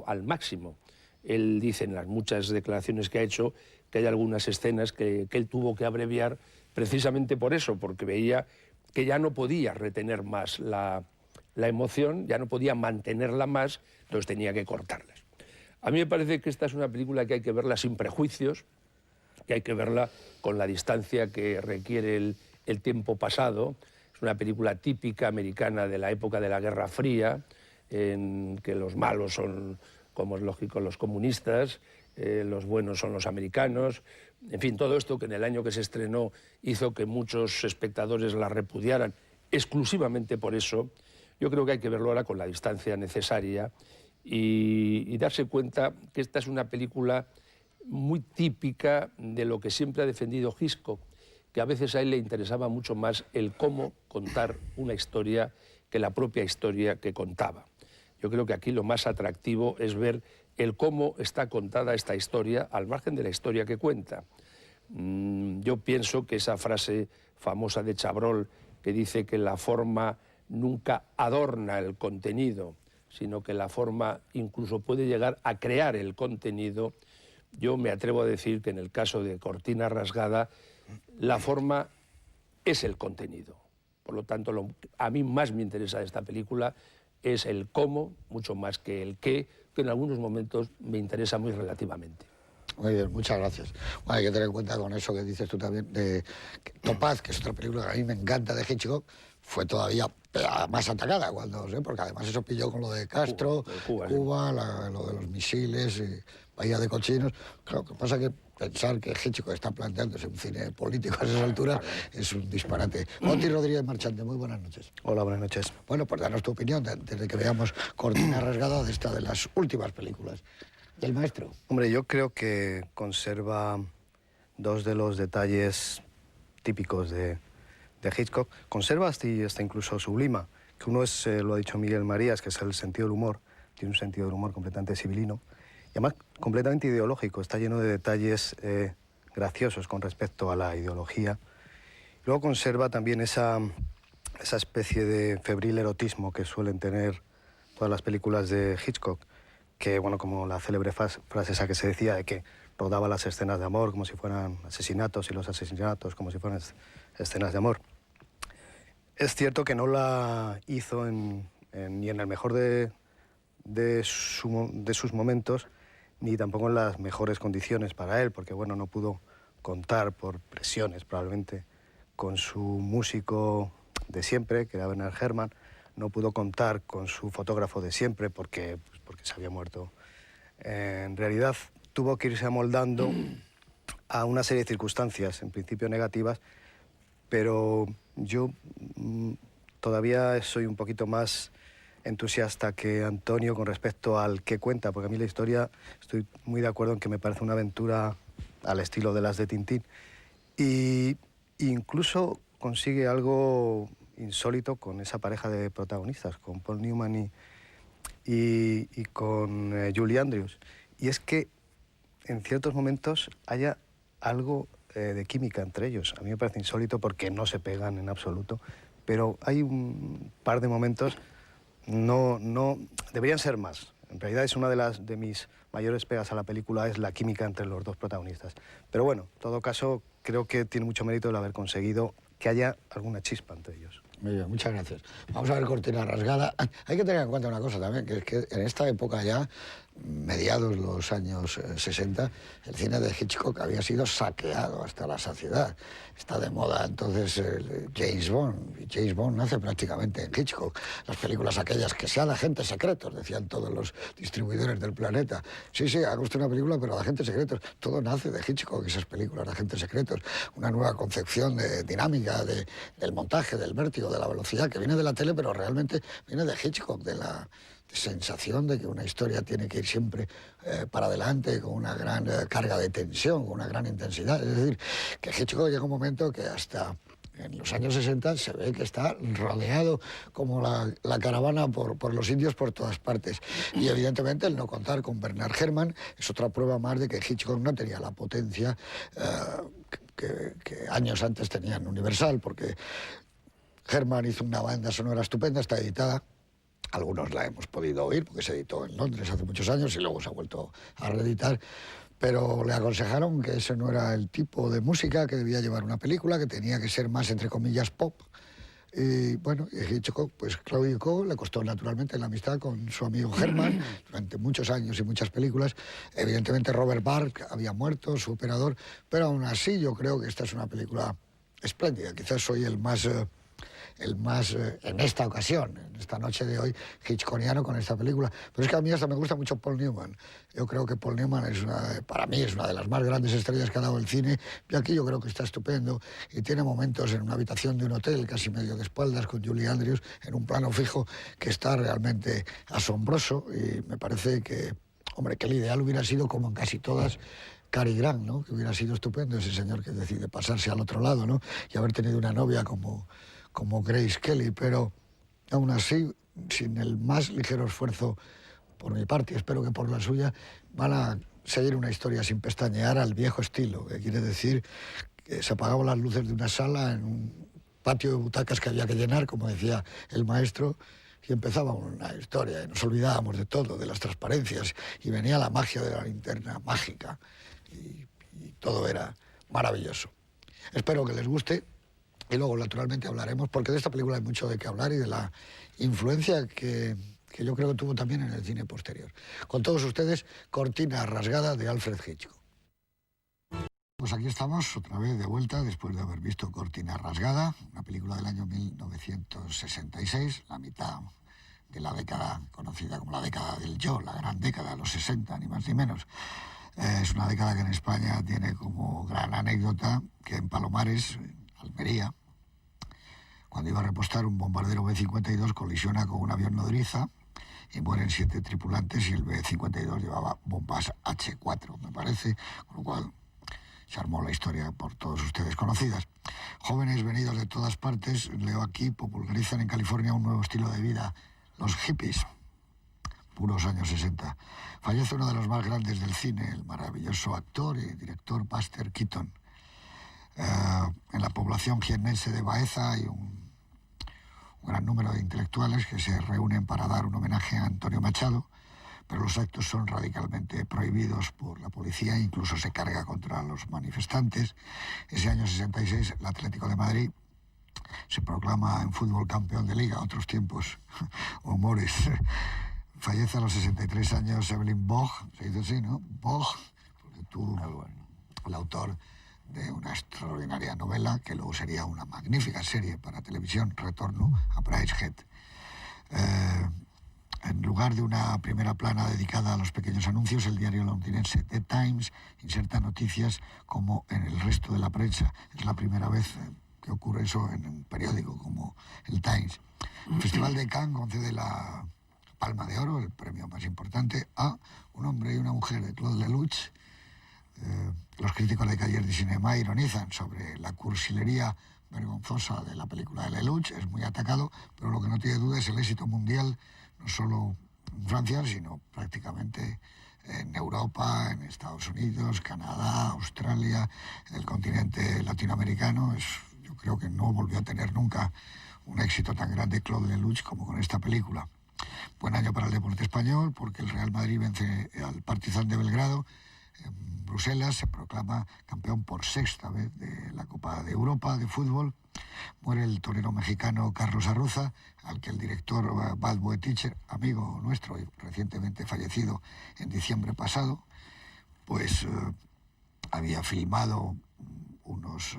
al máximo. Él dice en las muchas declaraciones que ha hecho que hay algunas escenas que él tuvo que abreviar precisamente por eso, porque veía que ya no podía retener más la emoción, ya no podía mantenerla más, entonces tenía que cortarlas. A mí me parece que esta es una película que hay que verla sin prejuicios, que hay que verla con la distancia que requiere el tiempo pasado. Es una película típica americana de la época de la Guerra Fría, en que los malos son, como es lógico, los comunistas, los buenos son los americanos. En fin, todo esto que en el año que se estrenó hizo que muchos espectadores la repudiaran exclusivamente por eso. Yo creo que hay que verlo ahora con la distancia necesaria y darse cuenta que esta es una película muy típica de lo que siempre ha defendido Hitchcock, que a veces a él le interesaba mucho más el cómo contar una historia que la propia historia que contaba. Yo creo que aquí lo más atractivo es ver el cómo está contada esta historia al margen de la historia que cuenta. Yo pienso que esa frase famosa de Chabrol que dice que la forma nunca adorna el contenido, sino que la forma incluso puede llegar a crear el contenido, yo me atrevo a decir que en el caso de Cortina Rasgada, la forma es el contenido. Por lo tanto, a mí más me interesa de esta película es el cómo, mucho más que el qué, que en algunos momentos me interesa muy relativamente. Muy bien, muchas gracias. Bueno, hay que tener en cuenta con eso que dices tú también, de Topaz, que es otra película que a mí me encanta de Hitchcock, fue todavía más atacada, porque además eso pilló con lo de Castro, Cuba, lo de los misiles, Bahía de Cochinos. Claro, que pasa que pensar que Hitchcock está planteándose un cine político a esas alturas es un disparate. Oti Rodríguez Marchante, muy buenas noches. Hola, buenas noches. Bueno, pues danos tu opinión antes de que veamos Cortina Rasgada de esta de las últimas películas del maestro. Hombre, yo creo que conserva dos de los detalles típicos de Hitchcock. Conserva hasta incluso sublima, que uno es, lo ha dicho Miguel Marías, que es el sentido del humor. Tiene un sentido del humor completamente civilino y además completamente ideológico. Está lleno de detalles graciosos con respecto a la ideología. Luego conserva también esa especie de febril erotismo que suelen tener todas las películas de Hitchcock, que, bueno, como la célebre frase esa que se decía de que rodaba las escenas de amor como si fueran asesinatos y los asesinatos como si fueran escenas de amor. Es cierto que no la hizo ni en el mejor de sus momentos, ni tampoco en las mejores condiciones para él, porque, bueno, no pudo contar por presiones probablemente con su músico de siempre, que era Bernard Herrmann. No pudo contar con su fotógrafo de siempre porque se había muerto. En realidad tuvo que irse amoldando a una serie de circunstancias, en principio negativas, pero yo todavía soy un poquito más entusiasta que Antonio con respecto al que cuenta, porque a mí la historia, estoy muy de acuerdo en que me parece una aventura al estilo de las de Tintín, y incluso consigue algo insólito con esa pareja de protagonistas, con Paul Newman y con Julie Andrews. Y es que en ciertos momentos haya algo de química entre ellos. A mí me parece insólito porque no se pegan en absoluto, pero hay un par de momentos, no deberían ser más. En realidad es una de mis mayores pegas a la película, es la química entre los dos protagonistas. Pero bueno, en todo caso, creo que tiene mucho mérito el haber conseguido que haya alguna chispa entre ellos. Muy bien, muchas gracias. Vamos a ver Cortina Rasgada. Hay que tener en cuenta una cosa también, que es que en esta época ya, mediados los años 60, el cine de Hitchcock había sido saqueado hasta la saciedad. Está de moda entonces James Bond, y James Bond nace prácticamente en Hitchcock. Las películas aquellas que sean agentes secretos, decían todos los distribuidores del planeta. Sí, haga usted una película, pero de agentes secretos. Todo nace de Hitchcock, esas películas de agentes secretos. Una nueva concepción de dinámica, del montaje, del vértigo, de la velocidad, que viene de la tele, pero realmente viene de Hitchcock, de la sensación de que una historia tiene que ir siempre para adelante, con una gran carga de tensión, con una gran intensidad. Es decir, que Hitchcock llega un momento que hasta en los años 60 se ve que está rodeado como la caravana por los indios por todas partes. Y evidentemente el no contar con Bernard Herrmann es otra prueba más de que Hitchcock no tenía la potencia que años antes tenía en Universal, porque Herrmann hizo una banda sonora estupenda, está editada Algunos la hemos podido oír porque se editó en Londres hace muchos años y luego se ha vuelto a reeditar. Pero le aconsejaron que ese no era el tipo de música que debía llevar una película, que tenía que ser más, entre comillas, pop. Y bueno, Hitchcock, pues claudicó, le costó naturalmente la amistad con su amigo Herman durante muchos años y muchas películas. Evidentemente Robert Bark había muerto, su operador, pero aún así yo creo que esta es una película espléndida. Quizás soy el más en esta ocasión, en esta noche de hoy, hitchcockiano con esta película. Pero es que a mí hasta me gusta mucho Paul Newman. Yo creo que Paul Newman para mí es una de las más grandes estrellas que ha dado el cine, y aquí yo creo que está estupendo, y tiene momentos en una habitación de un hotel, casi medio de espaldas, con Julie Andrews, en un plano fijo, que está realmente asombroso, y me parece que, hombre, que el ideal hubiera sido, como en casi todas, Cary Grant, ¿no? Que hubiera sido estupendo ese señor que decide pasarse al otro lado, ¿no? Y haber tenido una novia como Grace Kelly, pero aún así, sin el más ligero esfuerzo por mi parte, espero que por la suya, van a seguir una historia sin pestañear al viejo estilo, que quiere decir que se apagaban las luces de una sala en un patio de butacas que había que llenar, como decía el maestro, y empezaba una historia, y nos olvidábamos de todo, de las transparencias, y venía la magia de la linterna mágica, y todo era maravilloso. Espero que les guste. Y luego, naturalmente, hablaremos, porque de esta película hay mucho de qué hablar y de la influencia que yo creo que tuvo también en el cine posterior. Con todos ustedes, Cortina rasgada de Alfred Hitchcock. Pues aquí estamos, otra vez de vuelta, después de haber visto Cortina rasgada, una película del año 1966, la mitad de la década conocida como la década del yo, la gran década de los 60, ni más ni menos. Es una década que en España tiene como gran anécdota que en Palomares, Almería, cuando iba a repostar un bombardero B-52 colisiona con un avión nodriza y mueren 7 tripulantes, y el B-52 llevaba bombas H4, me parece, con lo cual se armó la historia por todos ustedes conocidas. Jóvenes venidos de todas partes, leo aquí, popularizan en California un nuevo estilo de vida, los hippies, puros años 60. Fallece uno de los más grandes del cine, el maravilloso actor y director Buster Keaton. En la población jiennense de Baeza hay un gran número de intelectuales que se reúnen para dar un homenaje a Antonio Machado, pero los actos son radicalmente prohibidos por la policía, incluso se carga contra los manifestantes. Ese año 66 el Atlético de Madrid se proclama en fútbol campeón de liga, otros tiempos, humores. Fallece a los 63 años Evelyn Waugh, se dice así, ¿no? Waugh, porque tú, el autor de una extraordinaria novela que luego sería una magnífica serie para televisión, Retorno a Brideshead. En lugar de una primera plana dedicada a los pequeños anuncios, el diario londinense The Times inserta noticias como en el resto de la prensa. Es la primera vez que ocurre eso en un periódico como el Times. El Festival de Cannes concede la Palma de Oro, el premio más importante, a Un hombre y una mujer de Claude Lelouch. Los críticos de Cahiers du Cinéma ironizan sobre la cursilería vergonzosa de la película de Lelouch. Es muy atacado, pero lo que no tiene duda es el éxito mundial, no solo en Francia, sino prácticamente en Europa, en Estados Unidos, Canadá, Australia, el continente latinoamericano. Yo creo que no volvió a tener nunca un éxito tan grande Claude Lelouch como con esta película. Buen año para el deporte español, porque el Real Madrid vence al Partizan de Belgrado. En Bruselas se proclama campeón por 6ª vez de la Copa de Europa de fútbol. Muere el torero mexicano Carlos Arruza, al que el director Bud Boetticher, amigo nuestro y recientemente fallecido en diciembre pasado, pues había filmado unos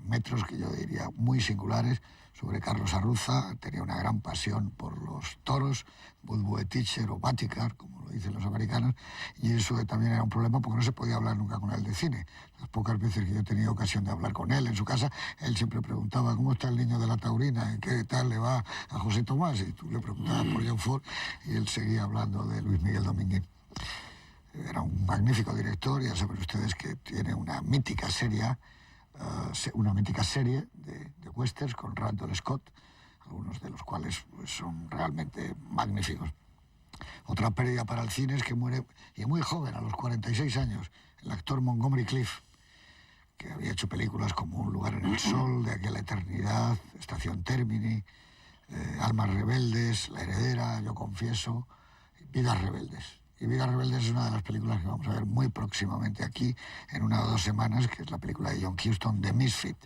metros que yo diría muy singulares sobre Carlos Arruza. Tenía una gran pasión por los toros, Bud Boetticher o Baticar, como lo dicen los americanos, y eso también era un problema porque no se podía hablar nunca con él de cine. Las pocas veces que yo he tenido ocasión de hablar con él en su casa, él siempre preguntaba ¿cómo está el niño de la taurina? ¿Qué tal le va a José Tomás? Y tú le preguntabas por John Ford y él seguía hablando de Luis Miguel Domínguez. Era un magnífico director, ya saben ustedes que tiene una mítica serie de westerns con Randall Scott, algunos de los cuales pues, son realmente magníficos. Otra pérdida para el cine es que muere, y muy joven, a los 46 años, el actor Montgomery Clift, que había hecho películas como Un lugar en el sol, De aquí a la eternidad, Estación Termini, Almas rebeldes, La heredera, Yo confieso, Vidas rebeldes. Y Vidas rebeldes es una de las películas que vamos a ver muy próximamente aquí, en 1 o 2 semanas, que es la película de John Huston, The Misfit.